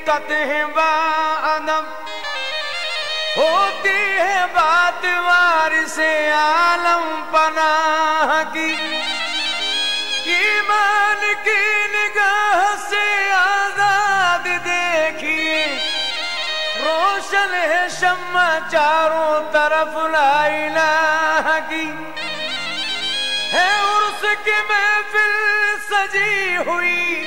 हकीकत है बाअदब, होती है बात वारिस आलम पनाह की। ईमान की निगाह से आजाद देखिए, रोशन है शम्मा चारों तरफ ला इलाहा की। है उर्स की महफिल सजी हुई,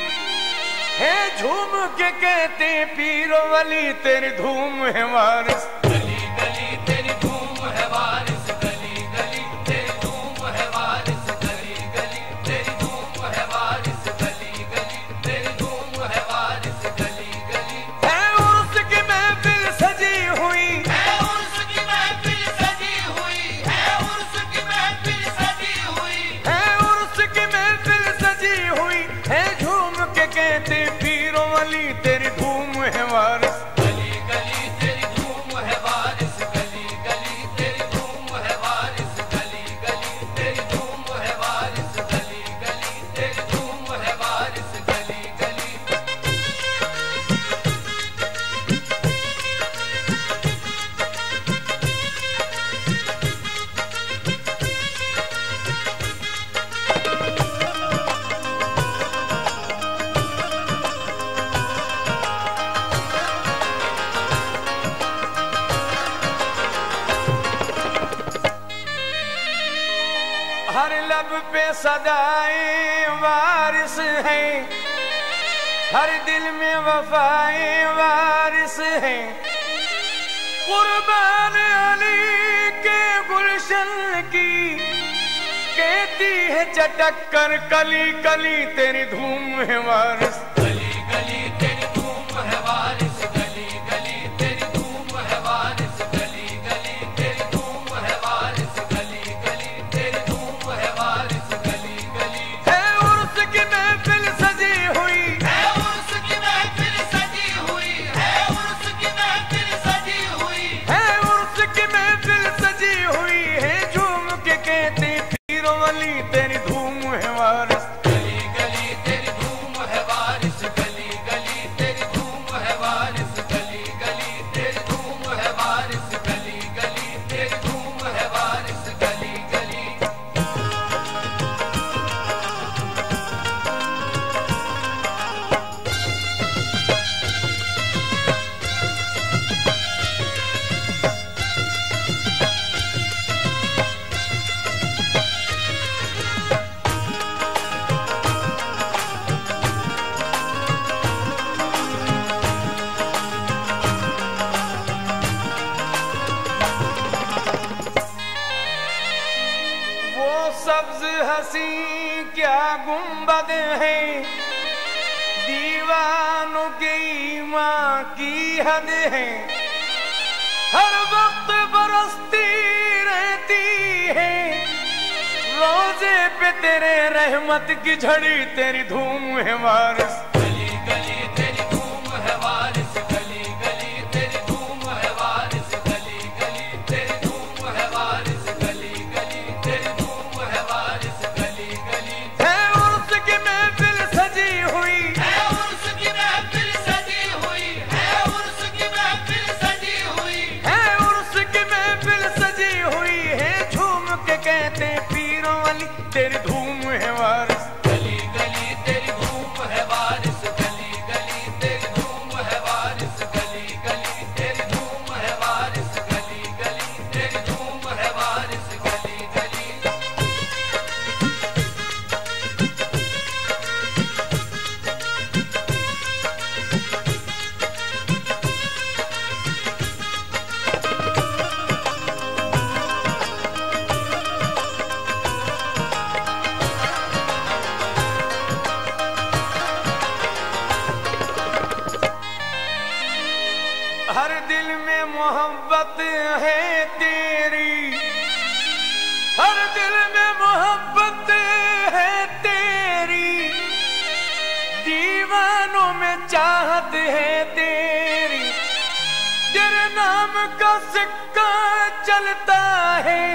है झूम के कहते पीरो वली तेरी धूम है वारिस। गली गली तेरी धूम है वारिस, गली गली तेरी धूम है वारिस, गली गली तेरी धूम है वारिस, गली गली तेरी धूम है वारिस, गली गली। है उर्स की महफिल सजी हुई, है उर्स की महफिल सजी हुई, है उर्स की महफिल सजी हुई, है उर्स की महफिल सजी हुई, है झूम के कहते पीरो वली तेरी धूम है वारिस। गली गली तेरी धूम है वारिस, गली गली तेरी धूम है वारिस, गली गली तेरी धूम है वारिस, गली गली तेरी धूम है वारिस, गली गली। हर लब पे सदाए वारिस है, हर दिल में वफाए वारिस है। कुर्बान अली के गुलशन की कहती है चटक कर कली कली तेरी धूम है वारिस। गली गली तेरी धूम है वारिस, गली गली तेरी धूम है वारिस, गली गली तेरी धूम है वारिस, गली गली तेरी धूम है वारिस, गली गली। है उर्स की महफिल सजी हुई, है उर्स की महफिल सजी हुई, है उर्स की महफिल सजी हुई, है उर्स की महफिल सजी हुई, है झूम के कहते पीरो वली तेरी धूम है वारिस। गली गली तेरी धूम है वारिस, गली गली तेरी धूम है वारिस, गली गली तेरी धूम है वारिस, गली गली तेरी धूम है वारिस, गली गली। वो सब्ज हसी क्या गुंबद है, दीवानों के ईमान की हद है। हर वक्त बरसती रहती है, रोजे पे तेरे रहमत की झड़ी तेरी धूम है वारिस। गली गली तेरी धूम है वारिस, गली गली तेरी धूम है वारिस, गली गली तेरी धूम है वारिस, गली गली तेरी धूम है वारिस, गली गली। है उर्स की महफिल सजी हुई, है उर्स की महफिल सजी हुई, है उर्स की महफिल सजी हुई, है उर्स की महफिल सजी हुई, है झूम के कहते पीरो वाली तेरी धूम है वारिस। गली गली तेरी धूम है वारिस, गली गली तेरी धूम है वारिस, गली गली तेरी धूम है वारिस, गली गली तेरी धूम है वारिस, गली गली। हर दिल में मोहब्बत है तेरी, हर दिल में मोहब्बत है तेरी, दीवानों में चाहत है तेरी। तेरे नाम का सिक्का चलता है,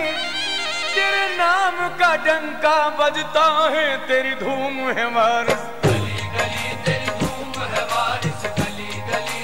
तेरे नाम का डंका बजता है, तेरी धूम है वारिस। गली गली तेरी धूम है वारिस, गली गली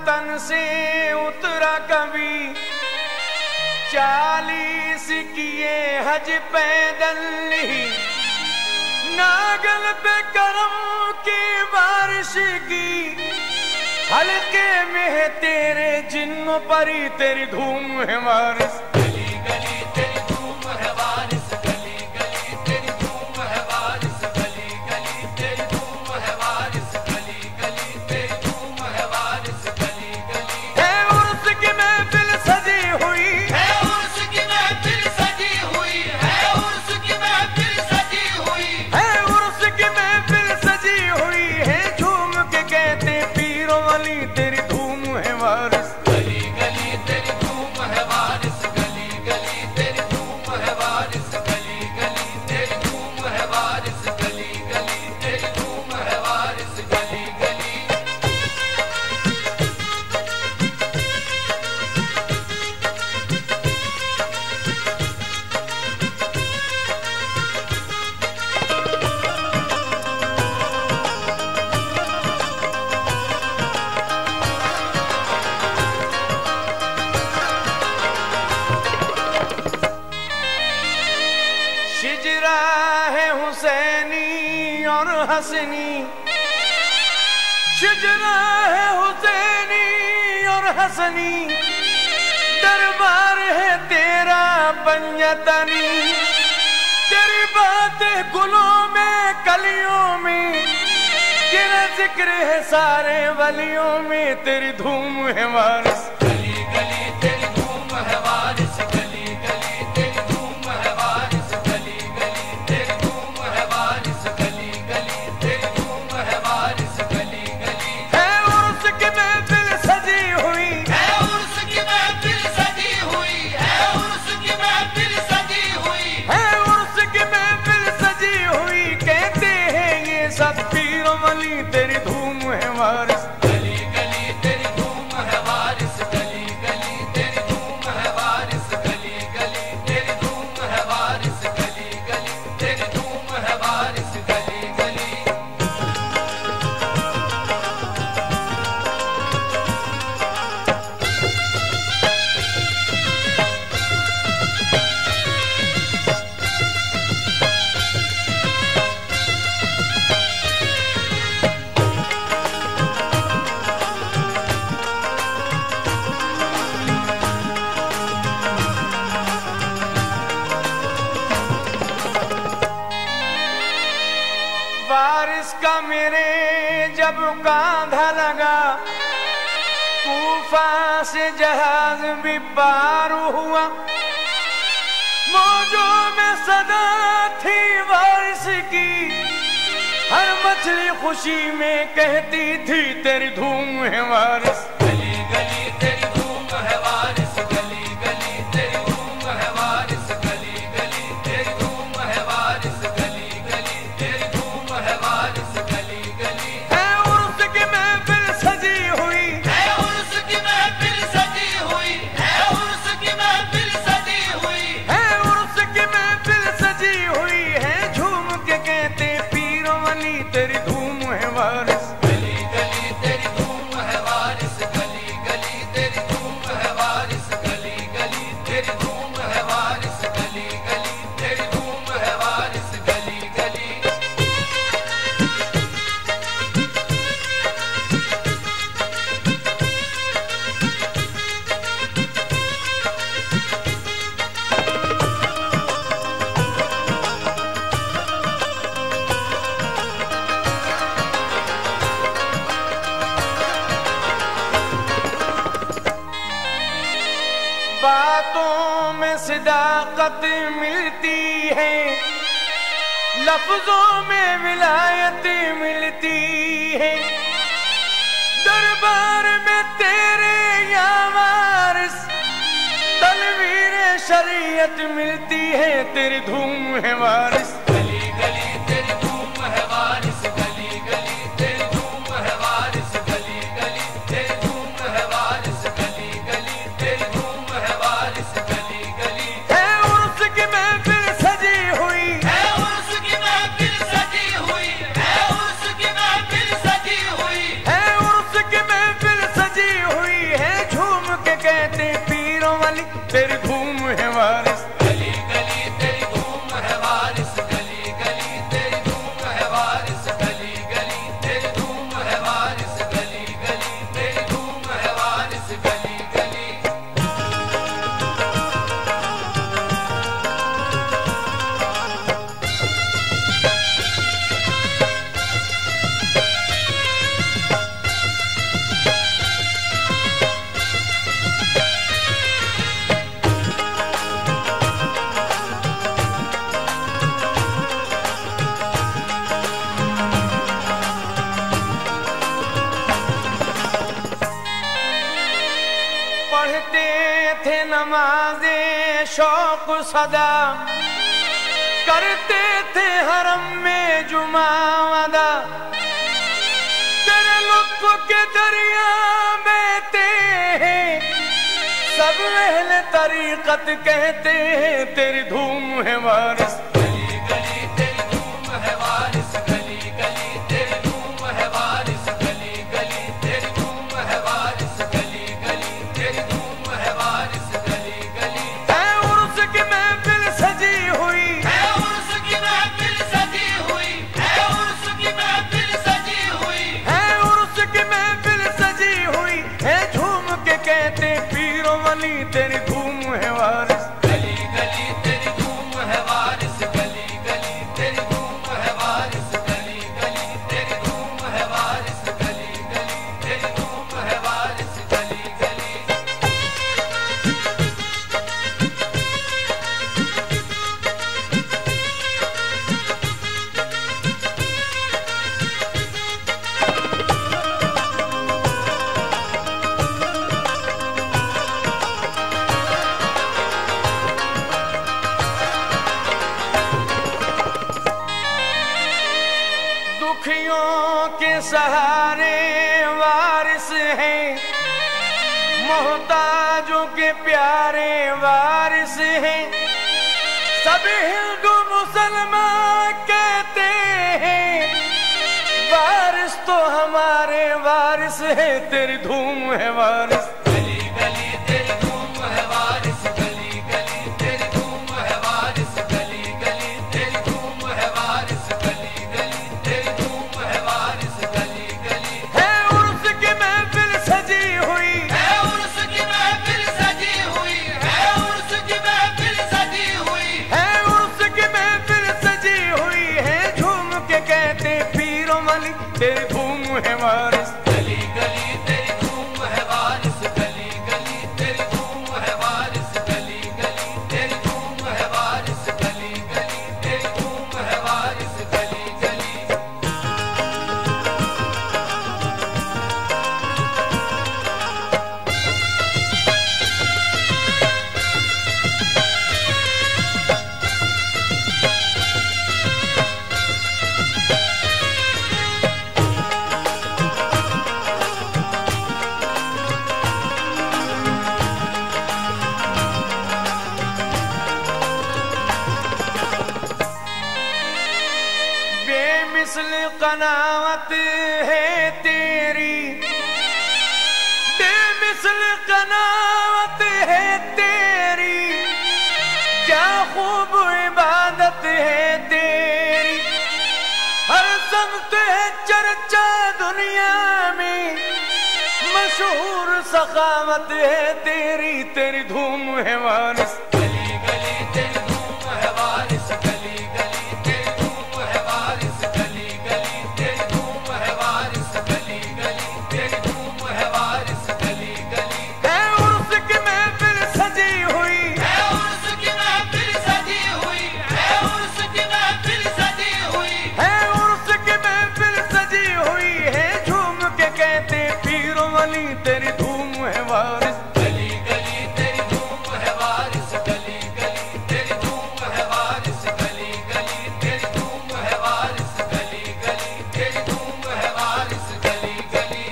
तन से उतरा कभी 40 किए हज पैदल ही, नागल पे करम की बारिश की, हल्के में है तेरे जिन्न परी तेरी धूम है वारिस। गली गली तेरी धूम है वारिस, गली गली तेरी धूम है वारिस, गली गली तेरी धूम है वारिस, गली गली तेरी धूम है वारिस, गली गली। है उर्स की महफिल सजी हुई, है उर्स की महफिल सजी हुई, है उर्स की महफिल सजी हुई, है उर्स की महफिल सजी हुई है, झूम के कहते पीरों वाली तेरी धूम है वारिस। गली गली तेरी धूम है वारिस, गली गली तेरी धूम है वारिस, गली गली तेरी धूम है वारिस, गली गली तेरी धूम है वारिस, गली गली। शिजरा है हुसैनी और हसनी, शिजरा है हुसैनी और हसनी, दरबार है तेरा पंजतनी, तेरी बातें गुलों में कलियों में, तेरा जिक्र है सारे वलियों में तेरी धूम है वारिस। गली गली तेरी धूम है वारिस, गली गली तेरी धूम है वारिस, गली गली तेरी धूम है वारिस, गली गली तेरी धूम है वारिस, गली गली। है उर्स की महफिल सजी हुई, है उर्स की महफिल सजी हुई, है उर्स की महफिल सजी हुई, है उर्स की महफिल सजी हुई, कहते हैं ये सब पीरों वाली तेरी धूम है वारिस। गली गली तेरी धूम है वारिस, गली गली तेरी धूम है वारिस, गली गली तेरी धूम है वारिस, गली गली तेरी धूम है वारिस, गली गली। वारिस का मेरे जब कांधा लगा, कूफा से जहाज भी पार हुआ, मौजों में सदा थी वारिस की, हर मछली खुशी में कहती थी तेरी धूम है वारिस। गली गली तेरी धूम है वारिस, गली गली तेरी धूम है वारिस, गली गली तेरी धूम है वारिस, गली गली तेरी धूम है वारिस, गली गली। है उर्स की महफिल सजी हुई, है उर्स की महफिल सजी हुई, है उर्स की महफिल सजी हुई, है उर्स की महफिल सजी हुई है, झूम के कहते पीरों वाली तेरी धूम है वारिस। गली गली तेरी धूम है वारिस, गली गली तेरी धूम है वारिस, गली गली तेरी धूम है वारिस, गली गली तेरी धूम है वारिस, गली गली। बातों में सदाकत मिलती है, लफ्जों में विलायत मिलती है, दरबार में तेरे या वारिस तनवीर शरीयत मिलती है तेरी धूम है वारिस। गली गली तेरी धूम है वारिस, गली गली तेरी धूम है वारिस, गली गली तेरी धूम है वारिस, गली गली तेरी धूम है वारिस, गली गली। है उर्स की महफिल सजी हुई, है उर्स की महफिल सजी हुई, है उर्स की महफिल सजी हुई, है उर्स की महफिल सजी थे नमाज़े शौक सदा, करते थे हरम में जुमा अदा। तेरे लुत्फ के दरिया बहते हैं, सब अहले तरीकत कहते हैं तेरी धूम है वारिस। गली गली तेरी धूम है वारिस, गली गली तेरी धूम है वारिस, गली गली तेरी धूम है वारिस, गली गली तेरी धूम है वारिस, गली गली। है उर्स की महफिल सजी हुई, है उर्स की महफिल सजी हुई, है उर्स की महफिल सजी हुई, है उर्स की महफिल सजी हुई है, झूम के कहते पीरो वली तेरी धूम है वारिस। गली गली तेरी धूम है वारिस, गली गली तेरी धूम है वारिस, गली गली तेरी धूम है वारिस, गली गली तेरी धूम है वारिस, गली गली। दुखियों के सहारे वारिस हैं, मोहताजों के प्यारे वारिस हैं। सभी हिंदू मुसलमान कहते हैं वारिस तो हमारे वारिस है, तेरी धूम है वारिस। गली गली तेरी धूम है वारिस, गली गली तेरी धूम है वारिस, गली गली तेरी धूम है वारिस, गली गली तेरी धूम है वारिस, गली गली। है उर्स की महफिल सजी हुई, है उर्स की महफिल सजी हुई, है उर्स की महफिल सजी हुई, है उर्स की महफिल सजी हुई है, झूम के कहते पीरो वली तेरी धूम है वारिस। गली गली तेरी धूम है वारिस, गली गली तेरी धूम है वारिस, गली गली तेरी धूम है वारिस, गली गली तेरी धूम है वारिस, गली गली। बेमिसल कनावत है तेरी, बेमिसल कनावत है तेरी, क्या खूब इबादत है तेरी। हर समत है चर्चा दुनिया में, मशहूर सखावत है तेरी, तेरी धूम है वारिस। गली गली तेरी धूम है वारिस, गली गली तेरी धूम है वारिस, गली गली तेरी धूम है वारिस, गली गली तेरी धूम है वारिस, गली गली। है उर्स की महफिल सजी हुई, है उर्स की महफिल सजी हुई, है उर्स की महफिल सजी हुई, है उर्स की महफिल सजी हुई है, झूम के कहते पीरो वली तेरी धूम है वारिस। गली गली तेरी धूम है वारिस, गली गली तेरी धूम है वारिस, गली गली तेरी धूम है वारिस, गली गली तेरी धूम है वारिस, गली गली।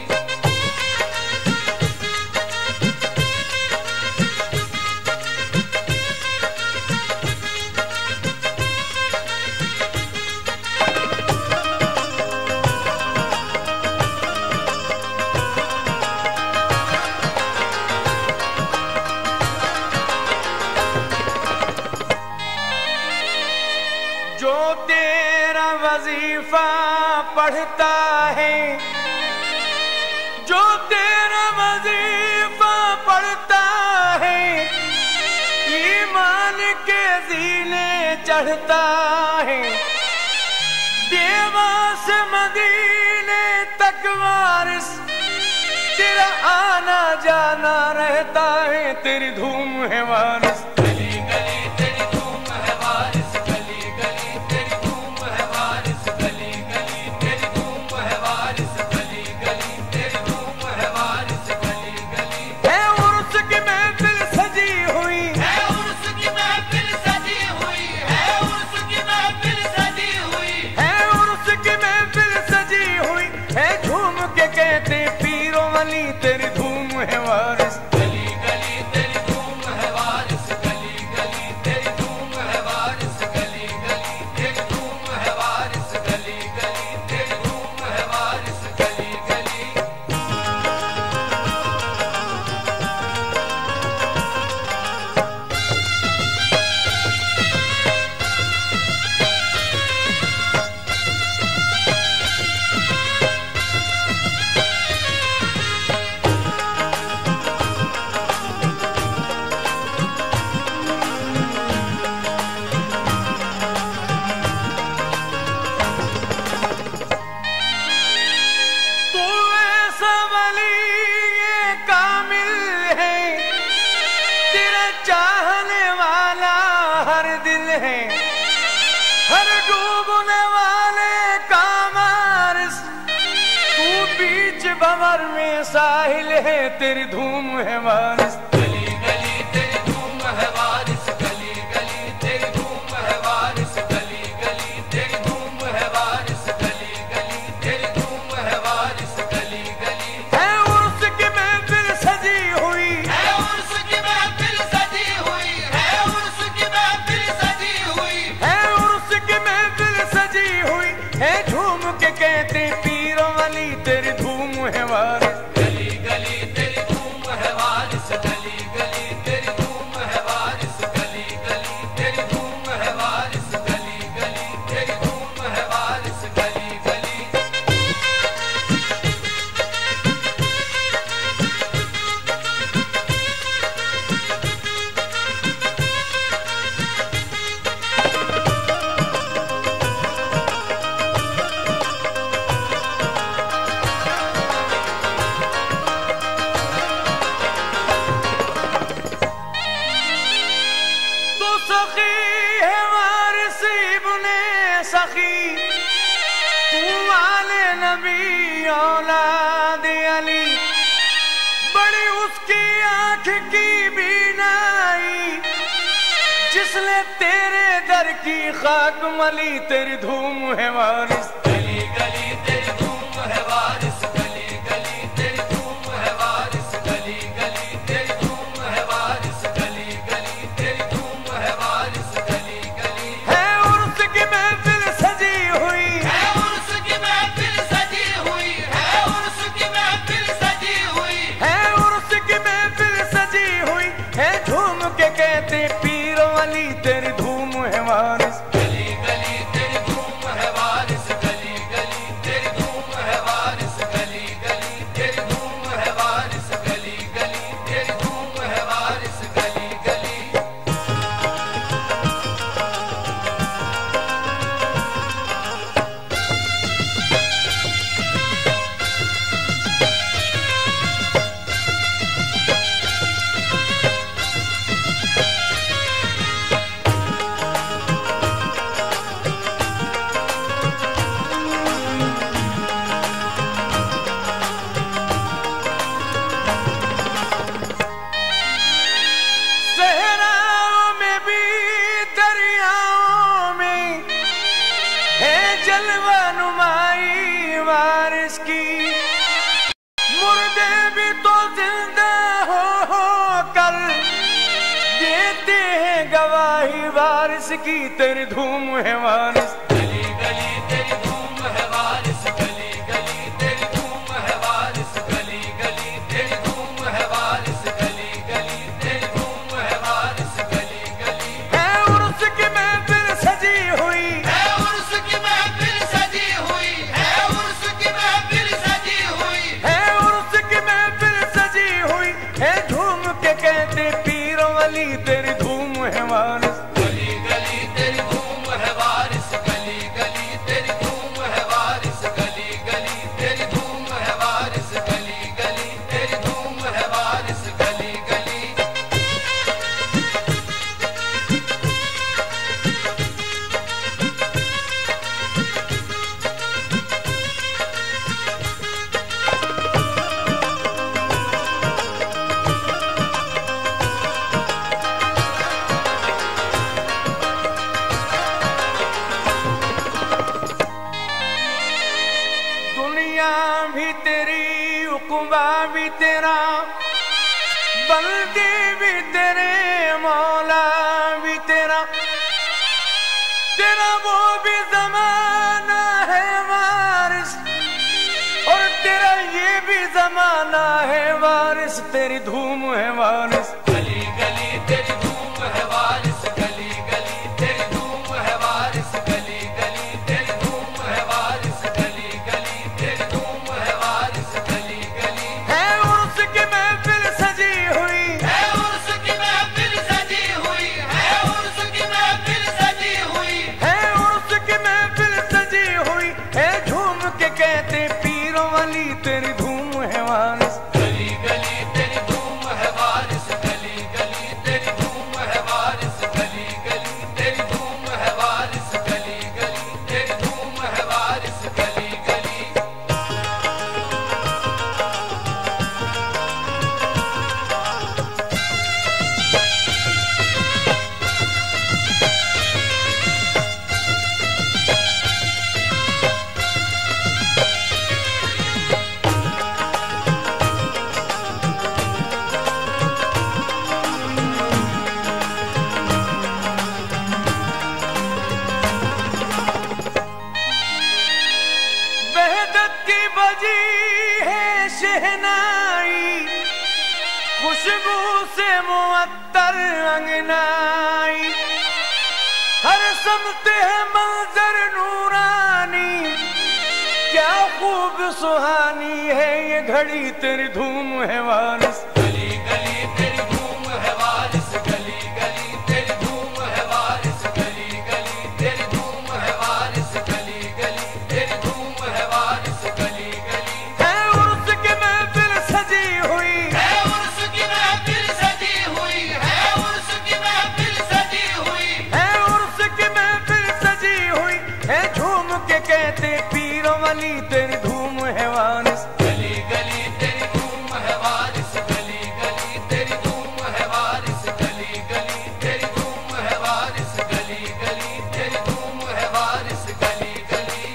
जो तेरा वजीफा पढ़ता है, जो तेरा वजीफा पढ़ता है, ईमान के जीने चढ़ता है। देवास मदीने तक वारिस तेरा आना जाना रहता है, तेरी धूम है वारिस। गली गली तेरी धूम है वारिस, गली गली तेरी धूम है वारिस, गली गली तेरी धूम है वारिस, गली गली तेरी धूम है वारिस, गली गली। है उर्स की महफिल सजी साहिल है तेरी धूम है वारिस। गली गली तेरी धूम है वारिस, गली गली तेरी धूम है वारिस, गली गली तेरी धूम है वारिस, गली गली तेरी धूम है वारिस, गली गली। है उर्स की महफिल सजी हुई, है उर्स की महफिल सजी हुई, है उर्स की महफिल सजी हुई, है उर्स की महफिल सजी हुई, है झूम के कहते पीरों वाली तेरी धूम है वारिस। गली गली तेरी धूम है वारिस, गली गली तेरी धूम है वारिस, गली गली तेरी धूम है वारिस, गली गली तेरी धूम है वारिस, गली गली। तू सखी है वारिस इब्ने सखी, तू वाले नबी औलाद अली। बड़ी उसकी आंख की बीनाई, जिसने तेरे दर की खाक मली तेरी धूम है वारिस। गली गली तेरी धूम है वारिस, गली गली तेरी धूम है वारिस, गली गली तेरी धूम है वारिस, गली गली तेरी धूम है वारिस, गली गली। है उर्स की महफिल सजी हुई, है उर्स की महफिल सजी हुई, है उर्स की महफिल सजी हुई, है उर्स की महफिल सजी हुई, है झूम के कहते पीरों वाली तेरी धूम है वारिस। गली गली तेरी धूम है वारिस, गली गली तेरी धूम है वारिस, गली गली तेरी धूम है वारिस, गली गली तेरी धूम है वारिस, गली गली। सहराओं में भी दरियाओं में है जलवा नुमाई वारिस की। मुर्दे भी तो जिंदा हो कर देते हैं गवाही वारिस की तेरी धूम है वारिस। गली गली तेरी धूम है वारिस, गली गली तेरी धूम है वारिस, गली गली तेरी धूम है वारिस, गली गली तेरी धूम है वारिस, गली गली। है उर्स की महफिल सजी हुई, है उर्स की महफिल सजी हुई, है उर्स की महफिल सजी हुई, है उर्स की महफिल सजी हुई, है झूम के कहते पीरों वाली तेरी धूम है वारिस। गली गली तेरी धूम है वारिस, गली गली तेरी धूम है वारिस, गली गली तेरी धूम है वारिस, गली गली तेरी धूम है वारिस, गली गली। दुनिया भी तेरी उक़बा भी तेरा, बंदे भी तेरे मौला भी तेरा। तेरा वो भी जमाना है वारिस, और तेरा ये भी जमाना है वारिस तेरी धूम है वारिस। गली गली तेरी धूम है वारिस, गली गली तेरी धूम है वारिस, गली गली तेरी धूम है वारिस, गली गली तेरी धूम है वारिस, गली गली। है उर्स की महफिल सजी हुई, है उर्स की महफिल सजी हुई, है उर्स की महफिल सजी हुई, है उर्स की महफिल सजी हुई, है झूम के कहते पीरों वाली तेरी धूम है वारिस। गली गली तेरी धूम है वारिस, गली बजी है शहनाई, खुशबू से मुअत्तर अंगनाई, हर समते है मंजर नूरानी, क्या खूब सुहानी है ये घड़ी तेरी धूम है वारिस। गली गली तेरी धूम है वारिस, गली गली तेरी धूम है वारिस, गली गली तेरी धूम है वारिस, गली गली तेरी धूम है वारिस, गली गली। है उर्स की महफिल सजी हुई, है उर्स की महफिल सजी हुई, है उर्स की महफिल सजी हुई, है उर्स की महफिल सजी हुई, है झूम के कहते पीरों वाली तेरी धूम है वारिस। गली गली तेरी धूम है वारिस, गली गली तेरी धूम है वारिस, गली गली तेरी धूम है वारिस, गली गली तेरी धूम है वारिस, गली गली।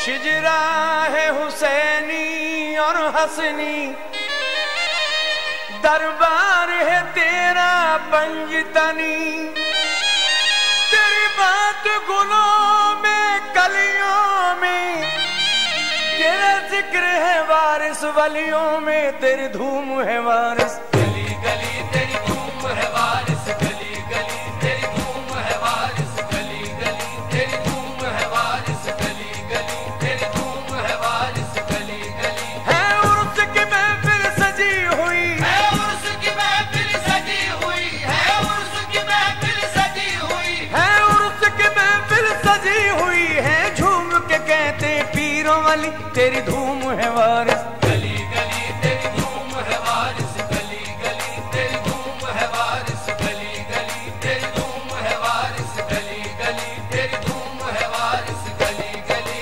शिजरा है हुसैनी और हसनी, दरबार है तेरा पंजतनी, तेरी बात गुलों में कलियों में, तेरा जिक्र है वारिस वलियों में तेरी धूम है वारिस। गली गली तेरी धूम है वारिस, गली गली तेरी धूम है वारिस, गली गली तेरी धूम है वारिस, गली गली तेरी धूम है वारिस, गली गली। है उर्स की महफिल सजी हुई, है उर्स की महफिल सजी हुई, है उर्स की महफिल सजी हुई, है उर्स की महफिल सजी हुई, है झूम के कहते पीरों वाली तेरी धूम है वारिस। गली गली तेरी धूम है वारिस, गली गली तेरी धूम है वारिस, गली गली तेरी धूम है वारिस, गली गली तेरी धूम है वारिस, गली गली।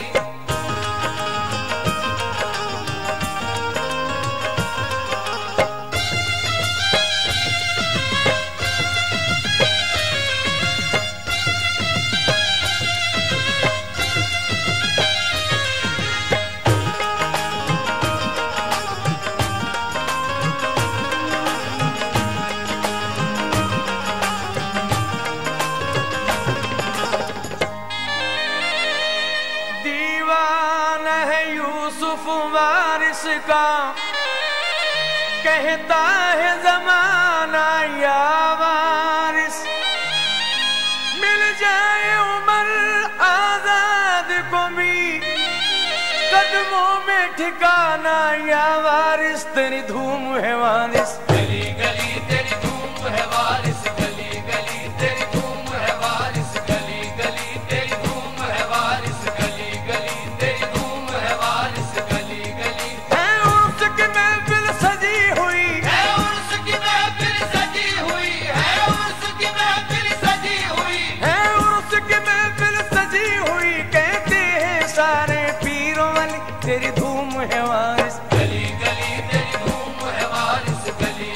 दीवाना है यूसुफ वारिस का, कहता है जमाना या वारिस, मिल जाए उमर आजाद को भी कदमों में ठिकाना या वारिस तेरी धूम है वारिस। गली गली तेरी धूम है वारिस, गली गली तेरी धूम है वारिस, गली गली तेरी धूम है वारिस, गली गली तेरी धूम है वारिस, गली गली। है उर्स की महफिल सजी हुई, है उर्स की महफिल सजी हुई, है उर्स की महफिल सजी हुई, है उर्स की महफिल सजी हुई, कहते हैं सारे पीरों वाली तेरी धूम है वारिस। गली गली तेरी धूम है वारिस, गली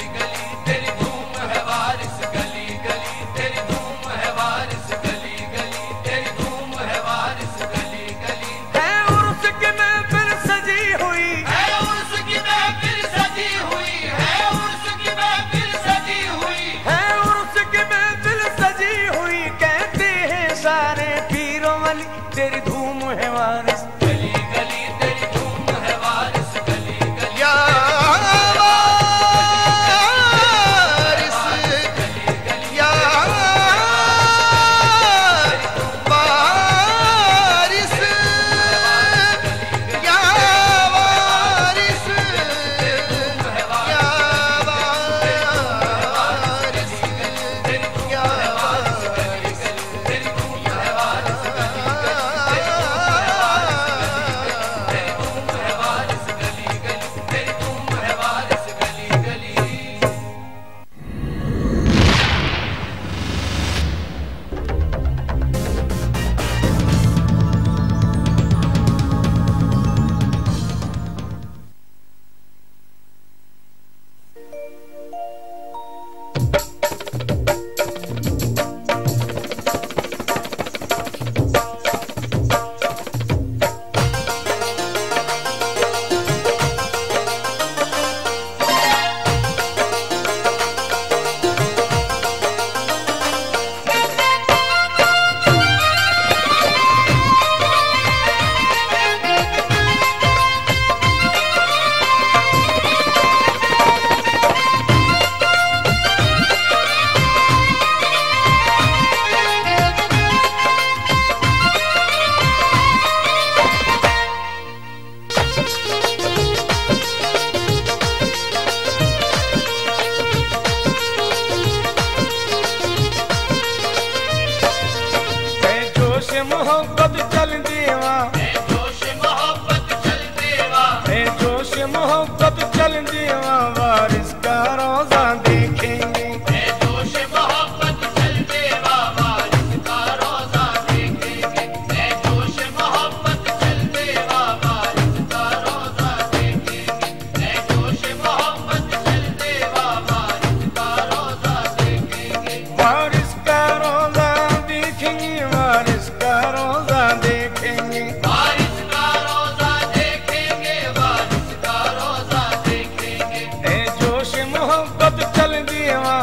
देवा,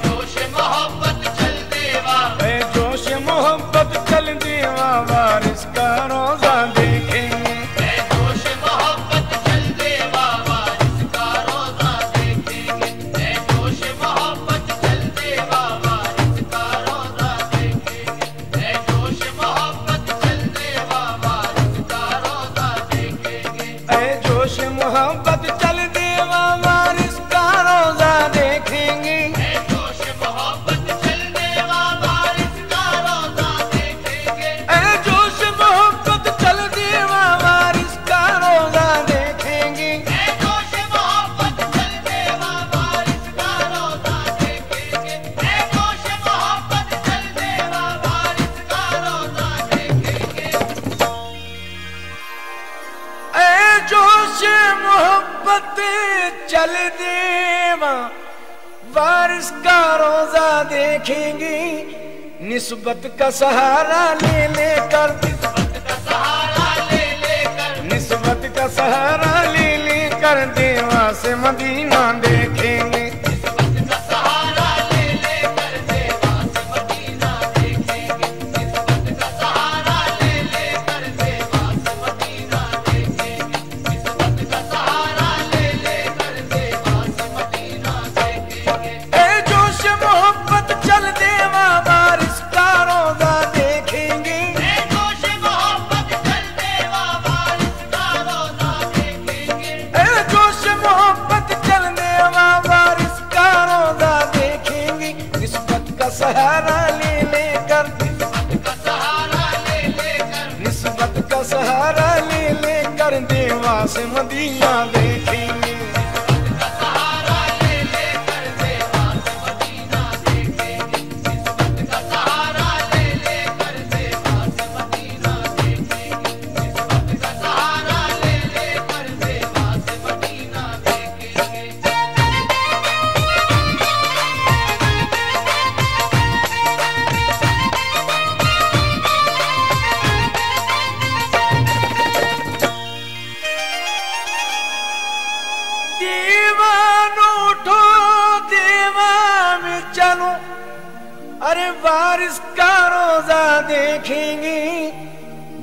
जोश मोहब्बत चल देवा, जोश मोहब्बत चल देवा, वारिस का रोजा देखेंगे। जोश मोहब्बत चल देवा, वारिस का रोजा देखेंगे। जोश मोहब्बत चल देवा, वारिस का रोजा देखेंगे। जोश मोहब्बत चल देवा, वारिस का रोजा देखेंगे। जोश मोहब्बत चल देवा, वारिस का रोजा देखेंगे। जोश मोहब्बत चल देवा, वारिस का रोजा देखेंगे। जोश मोहब्बत चल देवा, वारिस का रोजा देखेंगे। जोश मोहब्बत चल देवा, वारिस का रोजा देखेंगे। जोश मोहब्बत चल देवा, वारिस का रोजा देखेंगे। जोश मोहब्बत चल देवा, वारिस का रोजा देखेंगे। निस्बत का सहारा ले लेकर, निस्बत का सहारा ले लेकर, निस्बत का सहारा ले लेकर देवा से मदीना देखेंगे। निस्बत का सहारा ले लेकर, देवा से मदीना देखेंगे। निस्बत का सहारा ले लेकर, देवा से मदीना देखेंगे। निस्बत का सहारा ले लेकर, देवा से मदीना देखेंगे। जोश मोहब्बत चल देवा, वारिस का रोजा देखेंगे। जोश मोहब्बत चल देवा, वारिस का रोजा देखेंगे। जोश मोहब्बत चल देवा, वारिस का रोजा देखेंगे। निस्बत का सहारा ले लेकर, निस्बत का सहारा ले लेकर, निस्बत का सहारा ले लेकर देवा से मदीना देखेंगे। का सहारा ले लेकर, देवा से मदीना देखेंगे। निस्बत का सहारा ले लेकर, देवा से मदीना देखेंगे। निस्बत का सहारा ले लेकर, देवा से मदीना देखेंगे। दीवानो उठो, देवा में चलो, अरे वारिस का रोजा देखेंगे।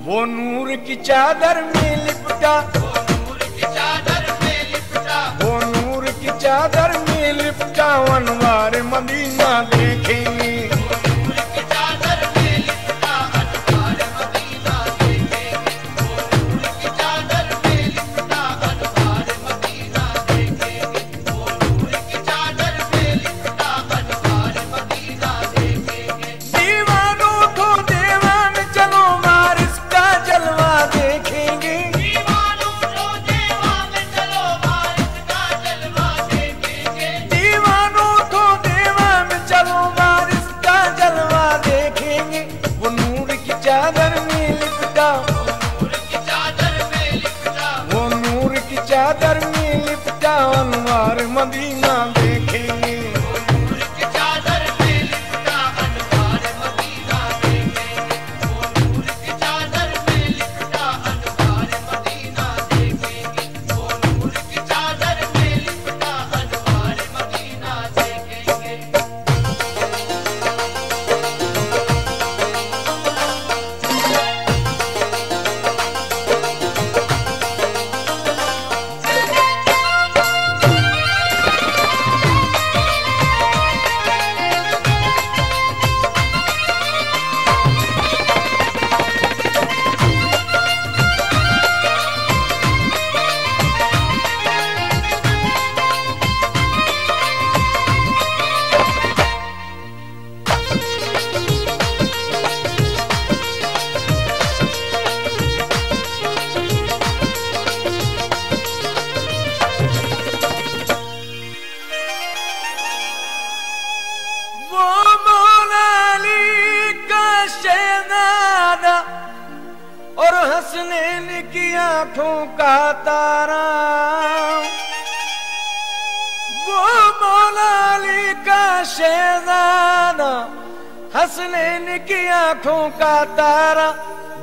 वो नूर की चादर में लिपटा, वो नूर की चादर में लिपटा, वो नूर की चादर में लिपटा अनवार मदीना देखेंगे। वो नूर की चादर में लिपटा, अनवार मदीना देखेंगे। वो नूर की चादर में लिपटा, अनवार मदीना देखेंगे। वो नूर की चादर में लिपटा, अनवार मदीना देखेंगे। दीवानो उठो, देवा में चलो, वारिस का जलवा देखेंगे। दीवानो उठो, देवा में चलो, वारिस का जलवा देखेंगे। दीवानो उठो, देवा में चलो, वारिस का जलवा देखेंगे। वो नूर की चादर में लिपटा, नूर की चादर में लिपटा, वो नूर की चादर में लिपटा अनवार मदीना देखेंगे। नूर की चादर में लिपटा, अनवार मदीना देखेंगे। वो नूर की चादर में लिपटा, अनवार मदीना देखेंगे। वो नूर की चादर में लिपटा, अनवार मदीना देखेंगे। हसनैन की आंखों का तारा, वो मौला अली का शहजादा, हसनैन की आंखों का तारा,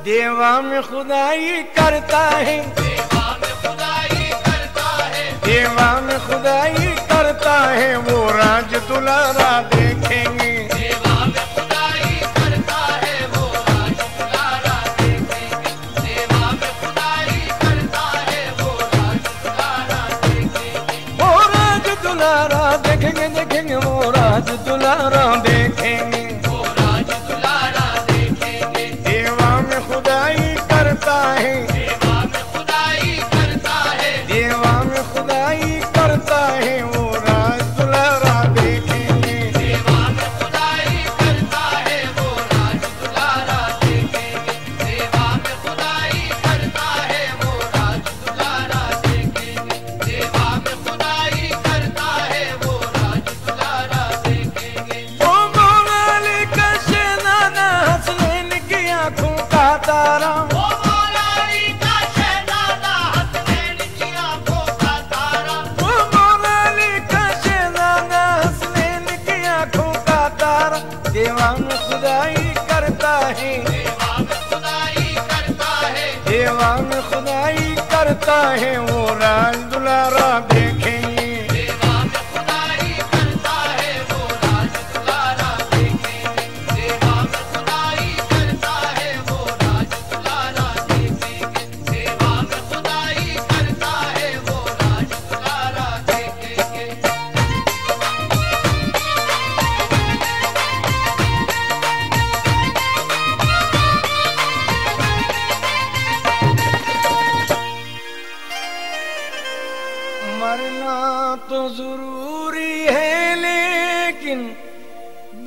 देवा में खुदाई करता है, देवा में खुदाई करता है, देवा में खुदाई करता करता है वो राज दुलारा देखेंगे। सेवा में खुदाई करता है वो राज दुलारा देखेंगे। सेवा में खुदाई करता है वो राज दुलारा देखेंगे। वो राज दुलारा देखेंगे, देखेंगे वो राज दुलारा देखेंगे। वो राज दुलारा देखेंगे। सेवा में खुदाई करता है, सेवा में खुदाई करता है। सेवा में खुदाई करता है वो राज दुलारा देखेंगे। सेवा में खुदाई करता है वो राज दुलारा देखेंगे। सेवा में खुदाई करता है वो राज दुलारा देखेंगे। सेवा में खुदाई करता है वो राज दुलारा देखेंगे। वो मौला अली का शहजादा हसनैन की आंखों का तारा, ओ मौला अली का शहजादा हसनैन की आंखों का तारा। वो मौला अली का शहजादा हसनैन की आंखों का तारा। सेवा में खुदाई करता है, सेवा में खुदाई करता है। सेवा में खुदाई करता है वो राज दुलारा देखेंगे। सेवा में खुदाई करता है वो राज दुलारा देखेंगे। सेवा में खुदाई करता है वो राज दुलारा देखेंगे। सेवा में खुदाई करता है वो राज दुलारा देखेंगे। मरना तो जरूरी है लेकिन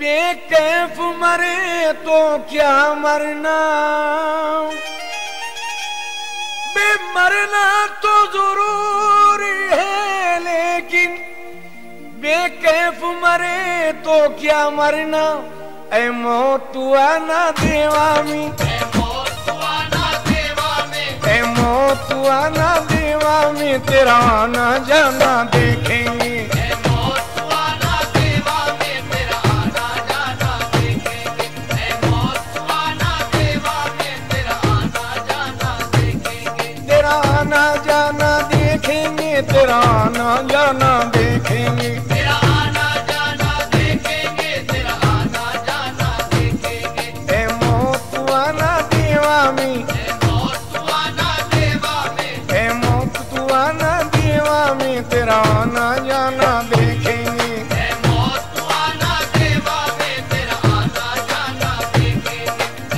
बेकैफ मरे तो क्या मरना। मरना तो जरूरी है लेकिन बेकैफ मरे तो क्या मरना। ऐ मौत तू आना देवा में, ऐ मौत तू आना देवा में। ऐ मौत तू आना देवा में तेरा आना जाना देखेंगे। ऐ मौत तू आना देवा में तेरा आना जाना देखेंगे। ऐ मौत तू आना देवा में तेरा आना जाना देखेंगे। तेरा आना जाना देखेंगे, तेरा आना जाना देखेंगे। तेरा आना जाना देखेंगे। तेरा आना जाना देखेंगे। ऐ मौत तू आना देवा में, ऐ मौत तू आना देवा में। ऐ मौत तू आना देवा में तेरा आना जाना देखेंगे। ऐ मौत तू आना देवा में तेरा आना जाना देखेंगे।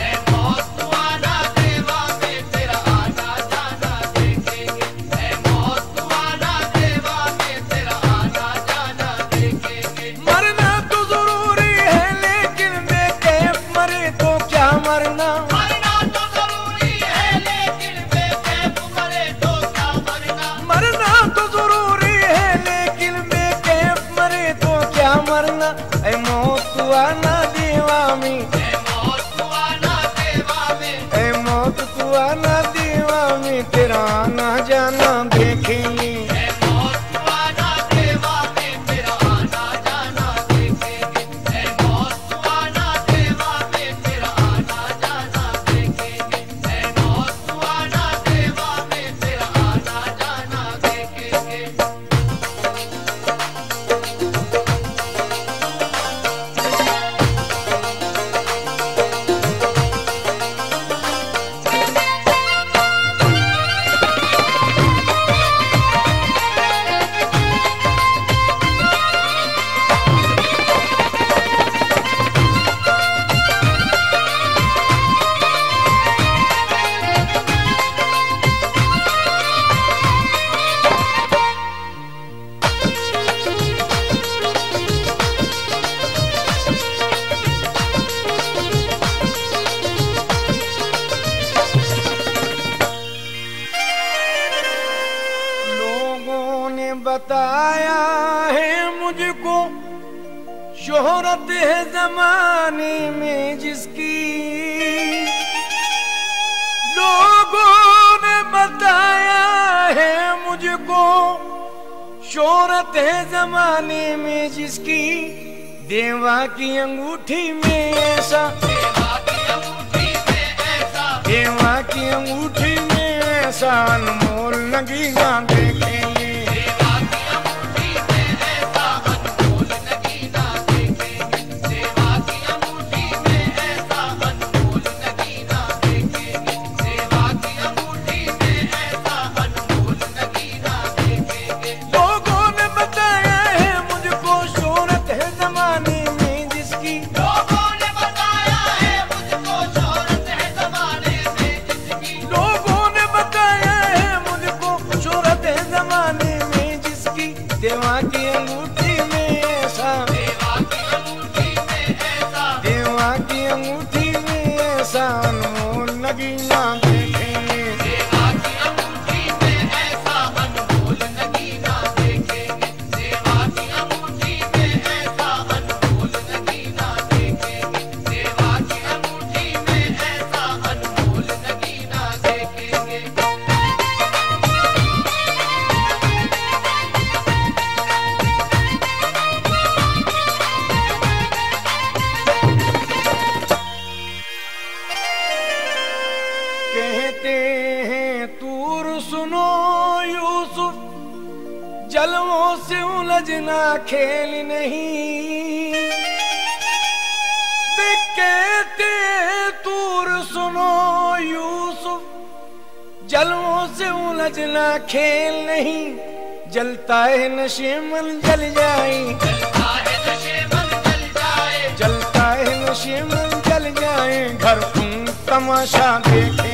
ऐ मौत तू आना देवा में तेरा आना जाना देखेंगे। ऐ मौत तू आना देवा में तेरा आना जाना देखेंगे। मरना तो जरूरी है लेकिन बेकैफ मरे तो क्या मरना। मरना तो जरूरी है लेकिन बेकैफ मरे तो क्या मरना। मरना तो जरूरी है लेकिन बेकैफ मरे तो क्या मरना। ऐ मौत तू आना देवा में, ऐ मौत तू आना देवा में। ऐ मौत तू आना देवा में तेरा आना जाना देखेंगे। ऐ मौत तू आना देवा में तेरा आना जाना देखेंगे। ऐ मौत तू आना देवा में तेरा आना जाना देखेंगे। ऐ मौत तू आना देवा में तेरा आना जाना देखेंगे। बताया है मुझको शोहरत है जमाने में जिसकी, लोगों ने बताया है मुझको शोहरत है जमाने में जिसकी, देवा की अंगूठी में ऐसा, देवा की अंगूठी में ऐसा, देवा की अंगूठी में ऐसा अनमोल नगीना देखेंगे। देवा की अंगूठी में ऐसा जमाने में जिसकी, लोगों ने बताया है मुझको शोहरत है जमाने में जिसकी, लोगों ने बताया है मुझको शोहरत है जमाने में जिसकी, देवा की अंगूठी में ऐसा, देवा की अंगूठी में ऐसा, देवा की अंगूठी में ऐसा अनमोल नगीना देखेंगे, देवा की अंगूठी में ऐसा अनमोल नगीना देखेंगे, देवा की अंगूठी में ऐसा अनमोल नगीना देखेंगे, देवा की अंगूठी में ऐसा अनमोल नगीना देखेंगे। कहते हैं तूर सुनो यूसुफ, जलवों से उलझना खेल नहीं। वे कहते हैं तूर सुनो यूसुफ, जलवों से उलझना खेल नहीं। जलता है नशे मन जल जाए, जलता है नशे मन जल जाए, जलता है नशे मन जल जाए, घर तुम तमाशा देखे